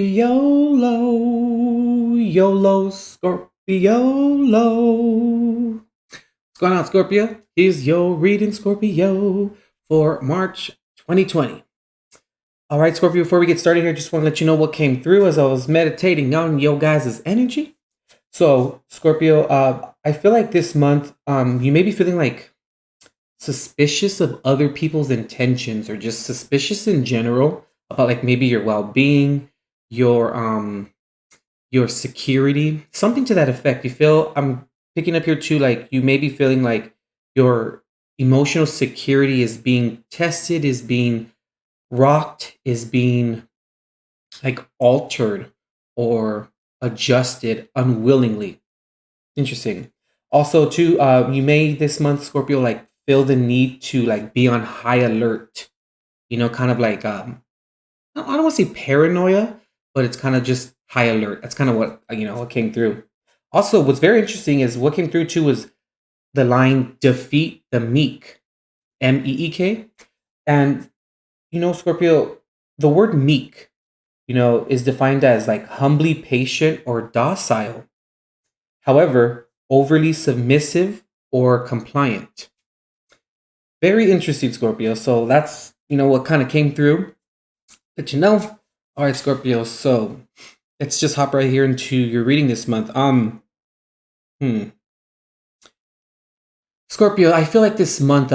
YOLO, Scorpiolo. What's going on, Scorpio? Here's your reading, Scorpio, for March 2020. All right, Scorpio, before we get started here, just want to let you know what came through as I was meditating on your guys' energy. So, Scorpio, I feel like this month, you may be feeling like suspicious of other people's intentions or just suspicious in general about like maybe your well-being, your your security, something to that effect. You feel I'm picking up here too, like you may be feeling like your emotional security is being tested, is being rocked, is being like altered or adjusted unwillingly. Interesting. Also, too, you may this month, Scorpio, like feel the need to like be on high alert. You know, kind of like I don't want to say paranoia, but it's kind of just high alert. That's kind of what what came through. Also, what's very interesting is what came through too was the line "defeat the meek," MEEK, and Scorpio, the word meek, is defined as like humbly patient or docile. However, overly submissive or compliant. Very interesting, Scorpio. So that's what kind of came through. But all right, Scorpio. So let's just hop right here into your reading this month. Hmm. Scorpio, I feel like this month,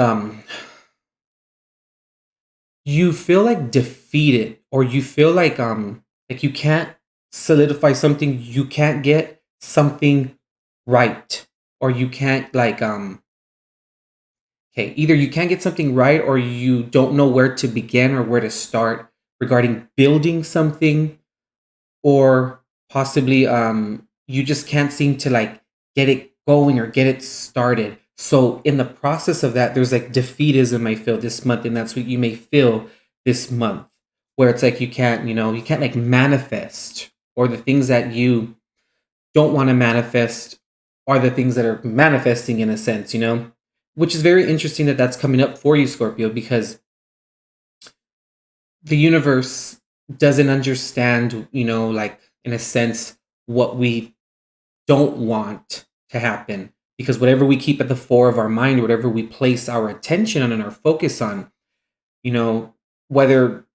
you feel like defeated, or you feel like you can't solidify something, you can't get something right, or you can't okay, either you can't get something right or you don't know where to begin or where to start regarding building something, or possibly you just can't seem to like get it going or get it started. So in the process of that, there's like defeatism I feel this month, and that's what you may feel this month, where it's like you can't like manifest, or the things that you don't want to manifest are the things that are manifesting in a sense, which is very interesting that that's coming up for you, Scorpio, because the universe doesn't understand, like in a sense, what we don't want to happen. Because whatever we keep at the fore of our mind, whatever we place our attention on and our focus on, you know, whether,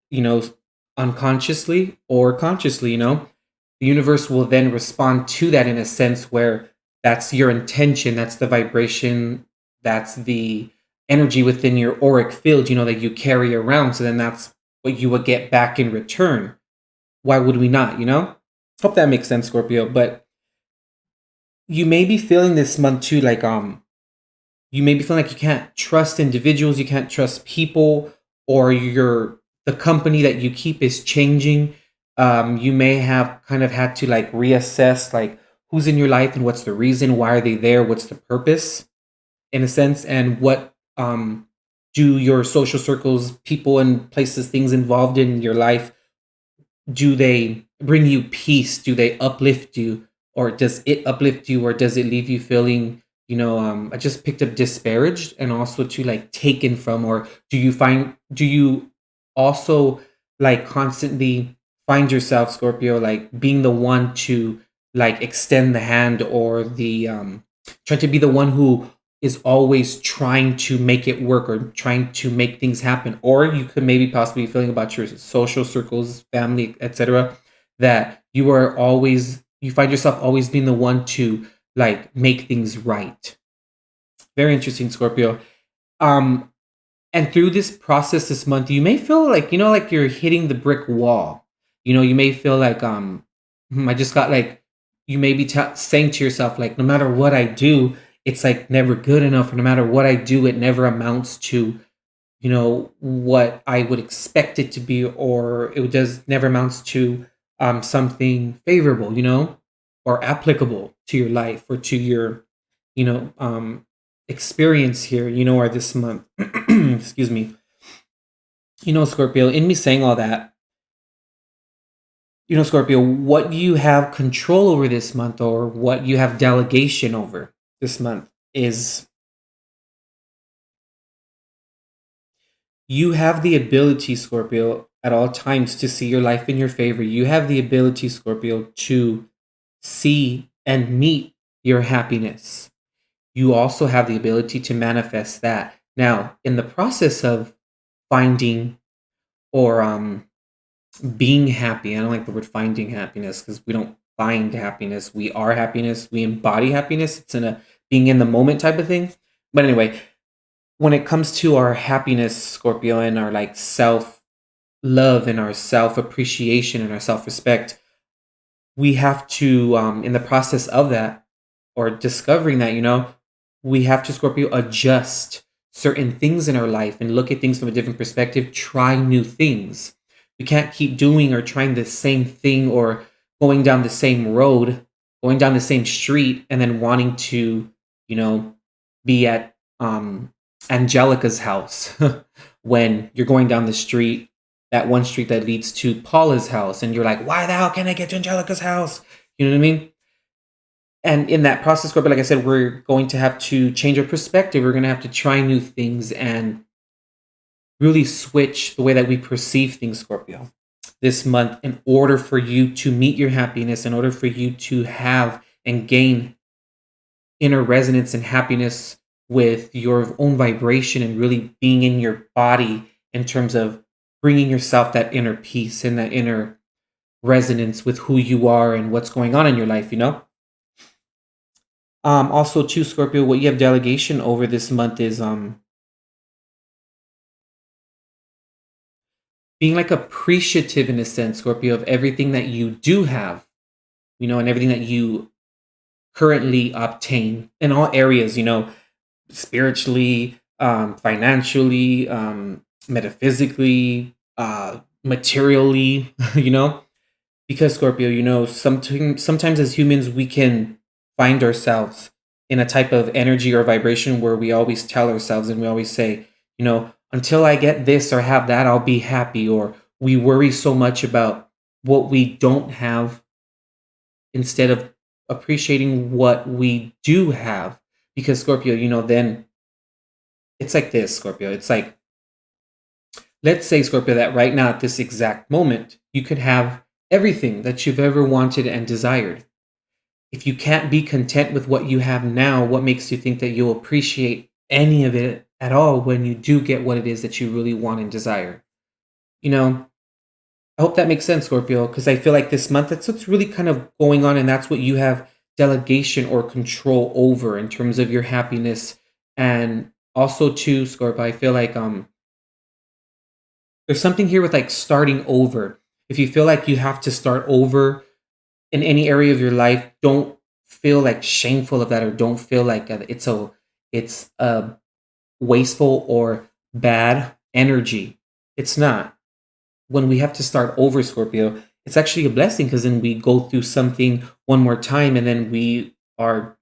unconsciously or consciously, the universe will then respond to that in a sense where that's your intention, that's the vibration, that's the energy within your auric field, that you carry around. So then that's what you would get back in return. Why would we not, Hope that makes sense, Scorpio. But you may be feeling this month too, like you may be feeling like you can't trust individuals, you can't trust people, or the company that you keep is changing. You may have kind of had to like reassess like who's in your life and what's the reason, why are they there, what's the purpose, in a sense, and what do your social circles, people and places, things involved in your life, do they bring you peace? Do they uplift you? Or does it uplift you, or does it leave you feeling, I just picked up disparaged and also to like taken from, or do you also like constantly find yourself, Scorpio, like being the one to like extend the hand, or the try to be the one who is always trying to make it work or trying to make things happen? Or you could maybe possibly be feeling about your social circles, family, etc., that you find yourself always being the one to like make things right. Very interesting, Scorpio. um and through this process this month, you may feel like like you're hitting the brick wall. You may feel like I just got like, you may be saying to yourself like, no matter what I do, it's like never good enough, or no matter what I do, it never amounts to what I would expect it to be, or it just never amounts to something favorable, or applicable to your life or to your you know experience here, or this month. Excuse me. Scorpio, in me saying all that, Scorpio, what you have control over this month, or what you have delegation over this month, is you have the ability, Scorpio, at all times to see your life in your favor. You have the ability, Scorpio, to see and meet your happiness. You also have the ability to manifest that. Now, in the process of finding or being happy, I don't like the word finding happiness because we don't find happiness. We are happiness. We embody happiness. It's in a being in the moment type of thing. But anyway, when it comes to our happiness, Scorpio, and our like self love and our self appreciation and our self respect, we have to, in the process of that or discovering that, we have to, Scorpio, adjust certain things in our life and look at things from a different perspective, try new things. We can't keep doing or trying the same thing or going down the same road, going down the same street, and then wanting to, you know, be at Angelica's house when you're going down the street, that one street that leads to Paula's house, and you're like, why the hell can't I get to Angelica's house? You know what I mean? And in that process, Scorpio, like I said, we're going to have to change our perspective. We're going to have to try new things and really switch the way that we perceive things, Scorpio, this month in order for you to meet your happiness, in order for you to have and gain inner resonance and happiness with your own vibration and really being in your body in terms of bringing yourself that inner peace and that inner resonance with who you are and what's going on in your life. Also, too, Scorpio, what you have delegation over this month is being like appreciative in a sense, Scorpio, of everything that you do have, and everything that you currently obtain in all areas, spiritually, financially, metaphysically, materially, because Scorpio, sometimes as humans we can find ourselves in a type of energy or vibration where we always tell ourselves and we always say, until I get this or have that, I'll be happy. Or we worry so much about what we don't have instead of appreciating what we do have. Because Scorpio, then it's like this, Scorpio. It's like, let's say, Scorpio, that right now at this exact moment, you could have everything that you've ever wanted and desired. If you can't be content with what you have now, what makes you think that you'll appreciate any of it at all when you do get what it is that you really want and desire? I hope that makes sense, Scorpio, because I feel like this month, that's what's really kind of going on, and that's what you have delegation or control over in terms of your happiness. And also, too, Scorpio, I feel like there's something here with like starting over. If you feel like you have to start over in any area of your life, don't feel like shameful of that, or don't feel like it's a wasteful or bad energy. It's not. When we have to start over, Scorpio, it's actually a blessing because then we go through something one more time and then we are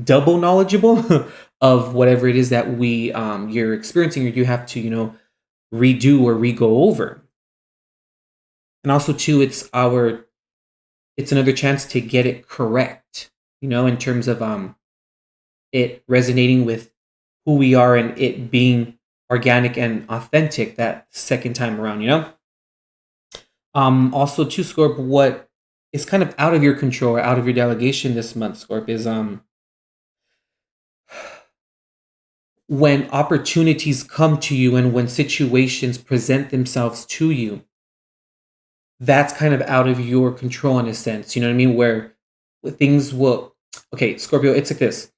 double knowledgeable of whatever it is that you're experiencing or you have to redo or re-go over. And also too, it's another chance to get it correct, in terms of it resonating with who we are and it being organic and authentic that second time around. Also too, Scorp, what is kind of out of your control or out of your delegation this month, Scorp, is when opportunities come to you and when situations present themselves to you, that's kind of out of your control in a sense. You know what I mean? Where things will, okay, Scorpio, it's like this.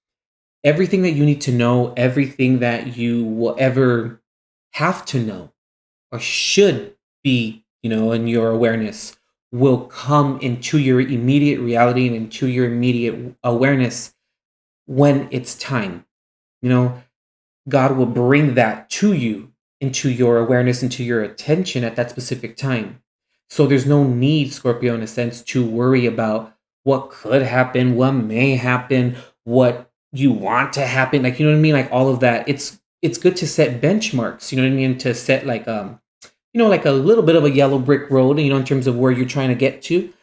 Everything that you need to know, everything that you will ever have to know or should be, in your awareness will come into your immediate reality and into your immediate awareness when it's time. God will bring that to you into your awareness, into your attention at that specific time. So there's no need, Scorpio, in a sense, to worry about what could happen, what may happen, what you want to happen. Like, you know what I mean? Like all of that. It's good to set benchmarks, you know what I mean? To set like like a little bit of a yellow brick road, in terms of where you're trying to get to.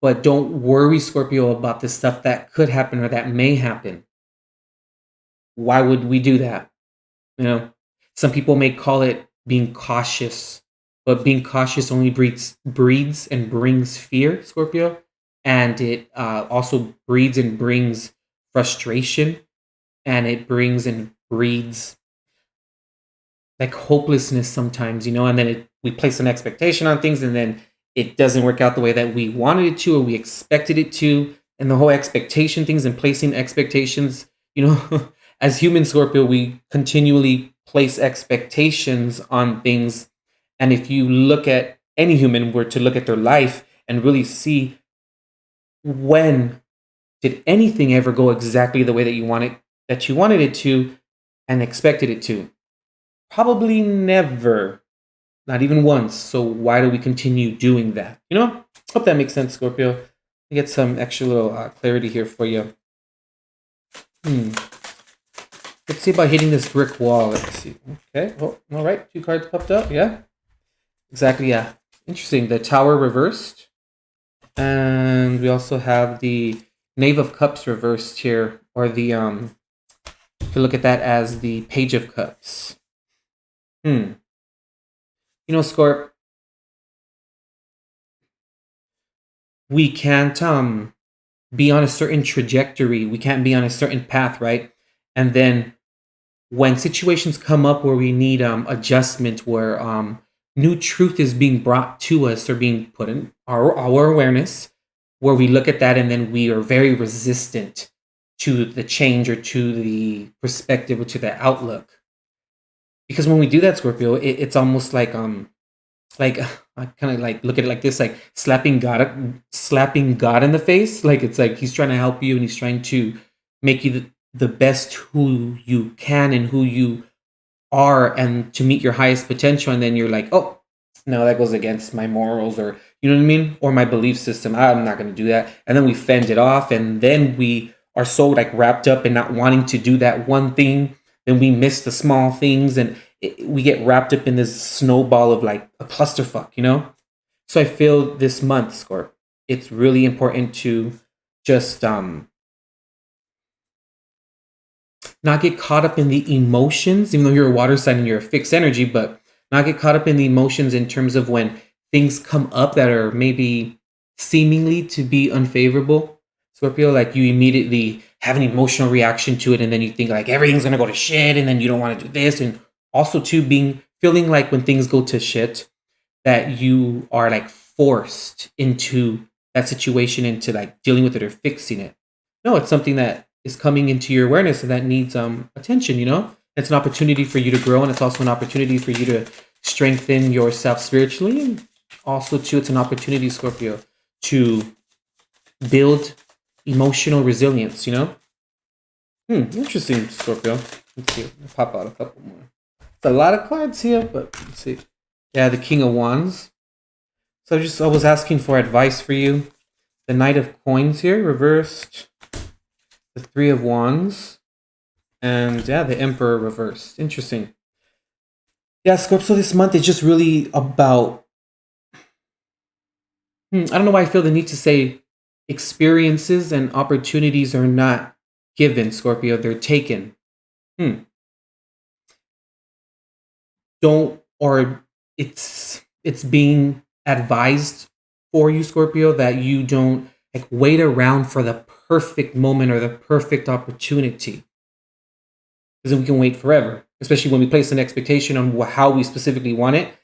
But don't worry, Scorpio, about the stuff that could happen or that may happen. Why would we do that? Some people may call it being cautious but being cautious only breeds and brings fear, Scorpio. And it also breeds and brings frustration, and it brings and breeds like hopelessness sometimes, and then we place an expectation on things, and then it doesn't work out the way that we wanted it to or we expected it to. And the whole expectation things and placing expectations, as human Scorpio, we continually place expectations on things. And if you look at any human were to look at their life and really see, when did anything ever go exactly the way that you wanted it to and expected it to? Probably never, not even once. So why do we continue doing that? Hope that makes sense, Scorpio. I get some extra little clarity here for you. Let's see about hitting this brick wall. Let's see. Okay. Oh, all right. 2 cards popped up. Yeah. Exactly. Yeah. Interesting. The Tower reversed. And we also have the Knave of Cups reversed here, or the you can look at that as the Page of Cups. Scorp, we can't be on a certain trajectory. We can't be on a certain path, right? And then when situations come up where we need adjustment, where new truth is being brought to us or being put in our awareness, where we look at that and then we are very resistant to the change or to the perspective or to the outlook. Because when we do that, Scorpio, it's almost like I kind of like look at it like this, like slapping God in the face. Like it's like he's trying to help you and he's trying to make you the best who you can and who you are, and to meet your highest potential. And then you're like, oh, no, that goes against my morals, or you know what I mean, or my belief system. I'm not going to do that. And then we fend it off, and then we are so like wrapped up in not wanting to do that one thing. Then we miss the small things, and we get wrapped up in this snowball of like a clusterfuck, So I feel this month, Scorp, it's really important to just not get caught up in the emotions, even though you're a water sign and you're a fixed energy, but not get caught up in the emotions in terms of when things come up that are maybe seemingly to be unfavorable. Scorpio, like you immediately have an emotional reaction to it, and then you think like everything's gonna go to shit, and then you don't want to do this. And also too feeling like when things go to shit, that you are like forced into that situation, into like dealing with it or fixing it. No, it's something that is coming into your awareness and that needs attention. It's an opportunity for you to grow, and it's also an opportunity for you to strengthen yourself spiritually. And also too, it's an opportunity, Scorpio, to build emotional resilience. Interesting, Scorpio. Let's see. I'll pop out a couple more. It's a lot of cards here, but let's see. Yeah, the King of Wands. So I was asking for advice for you. The Knight of Coins here, reversed. The 3 of Wands. And yeah, the Emperor reversed. Interesting. Yeah, Scorpio, so this month is just really about... I don't know why I feel the need to say experiences and opportunities are not given, Scorpio. They're taken. It's being advised for you, Scorpio, that you don't like wait around for the perfect moment or the perfect opportunity, because then we can wait forever, especially when we place an expectation on how we specifically want it.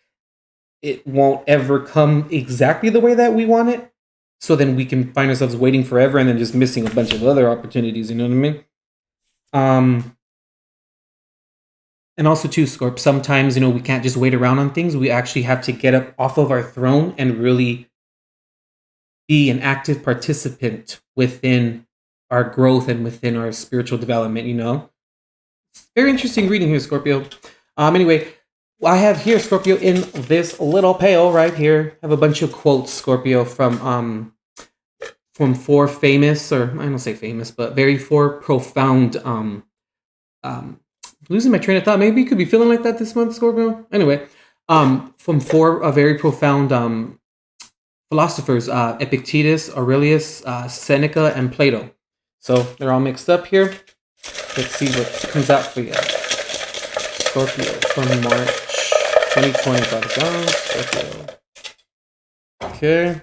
It won't ever come exactly the way that we want it, so then we can find ourselves waiting forever and then just missing a bunch of other opportunities. You know what I mean? And also too, Scorp, sometimes, we can't just wait around on things. We actually have to get up off of our throne and really be an active participant within our growth and within our spiritual development, Very interesting reading here, Scorpio. Anyway, I have here, Scorpio, in this little pail right here, I have a bunch of quotes, Scorpio, from 4 famous, or I don't say famous, but very 4 profound losing my train of thought. Maybe you could be feeling like that this month, Scorpio. Anyway, from 4 very profound philosophers, Epictetus, Aurelius, Seneca, and Plato. So they're all mixed up here. Let's see what comes out for you, Scorpio, from March 2020 got it down. Scorpio. Okay.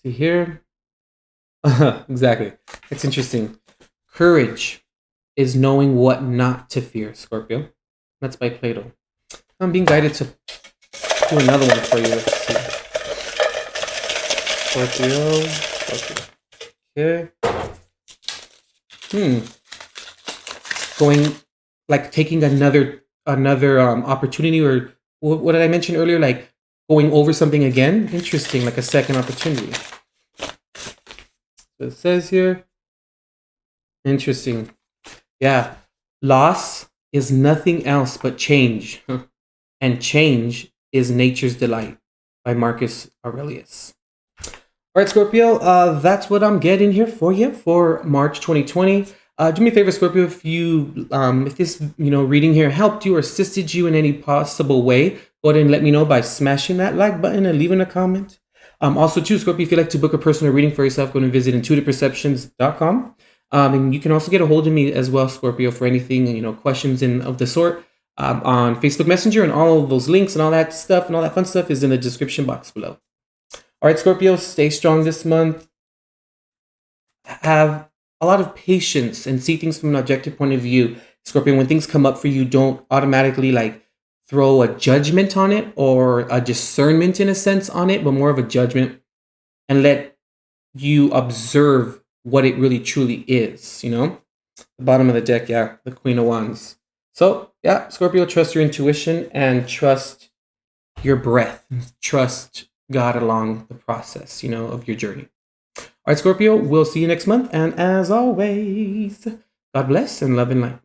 See here. Exactly. It's interesting. Courage is knowing what not to fear, Scorpio. That's by Plato. I'm being guided to do another one for you. Let's see. Scorpio. Okay. Going, like taking another opportunity, or what did I mention earlier? Like going over something again. Interesting, like a second opportunity. So it says here. Interesting. Yeah. Loss is nothing else but change. And change is nature's delight by Marcus Aurelius. All right, Scorpio, that's what I'm getting here for you for March 2020. Do me a favor, Scorpio, if this reading here helped you or assisted you in any possible way, go ahead and let me know by smashing that like button and leaving a comment. Also, too, Scorpio, if you'd like to book a personal reading for yourself, go and visit intuitiveperceptions.com. And you can also get a hold of me as well, Scorpio, for anything, questions of the sort on Facebook Messenger, and all of those links and all that stuff and all that fun stuff is in the description box below. All right, Scorpio, stay strong this month. Have a lot of patience and see things from an objective point of view. Scorpio, when things come up for you, don't automatically throw a judgment on it or a discernment in a sense on it, but more of a judgment, and let you observe what it really truly is, The bottom of the deck, yeah, the Queen of Wands. So, yeah, Scorpio, trust your intuition and trust your breath. Trust God along the process, of your journey. All right, Scorpio, we'll see you next month. And as always, God bless and love and light.